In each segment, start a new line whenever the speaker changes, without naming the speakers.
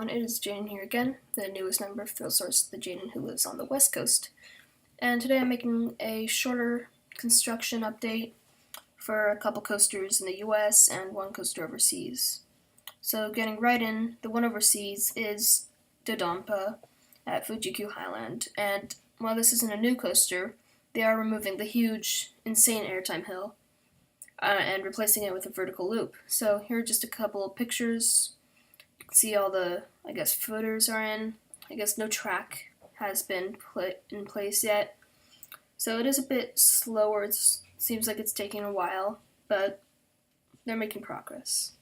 everyone, it is Jaiden here again, the newest member of ThrillSource, the Jaiden who lives on the West Coast. And today I'm making a shorter construction update for a couple coasters in the US and one coaster overseas. So getting right in, the one overseas is Dodonpa at Fuji-Q Highland, and while this isn't a new coaster, they are removing the huge, insane airtime hill and replacing it with a vertical loop. So here are just a couple of pictures. You can see all the, footers are in. I guess no track has been put in place yet. So it is a bit slower. It seems like it's taking a while, but they're making progress.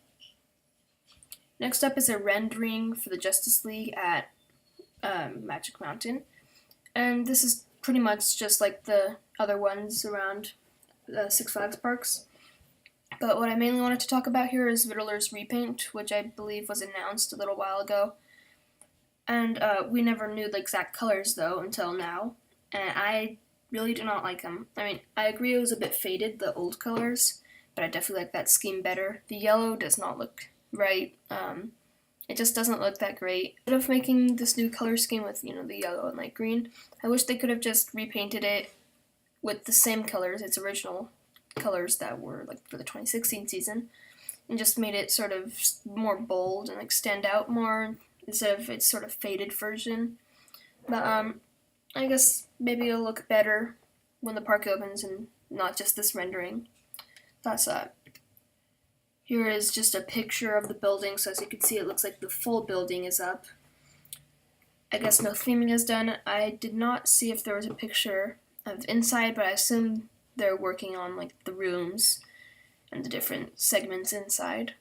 Next up is a rendering for the Justice League at Magic Mountain. And this is pretty much just like the other ones around the Six Flags parks. But what I mainly wanted to talk about here is Riddler's repaint, which I believe was announced a little while ago. And we never knew the exact colors, though, until now. And I really do not like them. I mean, I agree it was a bit faded, the old colors, but I definitely like that scheme better. The yellow does not look right. It just doesn't look that great. Instead of making this new color scheme with, the yellow and light green, I wish they could have just repainted it with the same colors, its original colors that were for the 2016 season, and just made it sort of more bold and stand out more instead of its sort of faded version. But I guess maybe it'll look better when the park opens and not just this rendering. That's that. Here is just a picture of the building, so as you can see it looks like the full building is up. I guess no theming is done. I did not see if there was a picture of inside, but I assume they're working on the rooms and the different segments inside.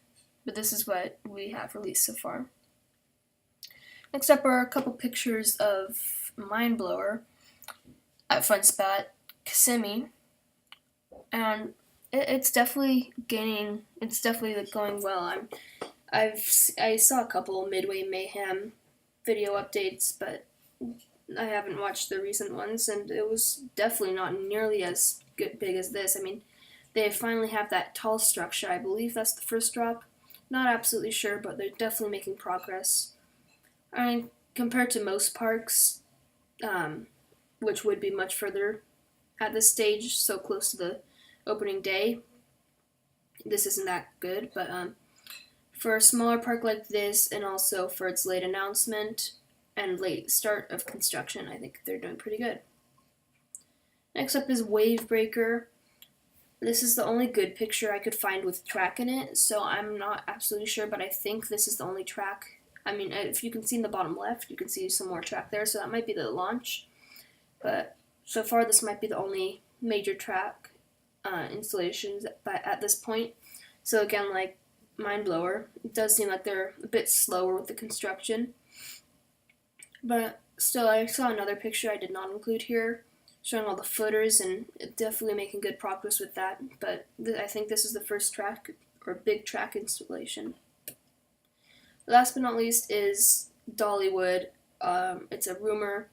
But this is what we have released so far. Next up are a couple pictures of Mindblower at Fun Spot Kissimmee, and it's definitely gaining. It's definitely going well. I saw a couple Midway Mayhem video updates, but I haven't watched the recent ones, and it was definitely not nearly as big as this. I mean, they finally have that tall structure. I believe that's the first drop. Not absolutely sure, but they're definitely making progress. I mean, compared to most parks, which would be much further at this stage, so close to the opening day, this isn't that good. But for a smaller park like this, and also for its late announcement and late start of construction, I think they're doing pretty good. Next up is Wavebreaker. This is the only good picture I could find with track in it, so I'm not absolutely sure, but I think this is the only track. I mean, if you can see in the bottom left, you can see some more track there, so that might be the launch. But so far, this might be the only major track installations at this point. So again, like Mindblower, it does seem like they're a bit slower with the construction. But still, I saw another picture I did not include here, showing all the footers, and definitely making good progress with that. But I think this is the first track, or big track installation. Last but not least is Dollywood. It's a rumor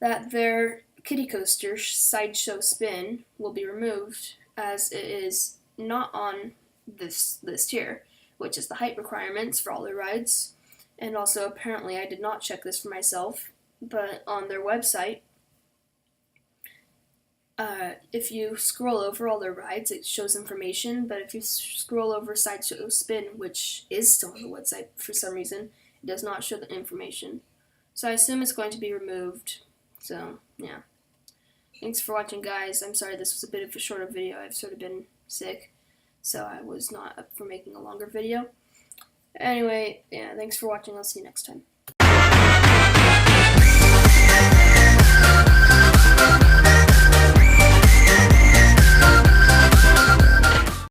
that their kiddie coaster, Sideshow Spin, will be removed, as it is not on this list here, which is the height requirements for all their rides. And also, apparently, I did not check this for myself, but on their website, if you scroll over all their rides, it shows information, but if you scroll over Sideshow Spin, which is still on the website for some reason, it does not show the information. So I assume it's going to be removed. So, yeah. Thanks for watching, guys. I'm sorry this was a bit of a shorter video. I've sort of been sick, so I was not up for making a longer video. Anyway, yeah, thanks for watching. I'll see you next time.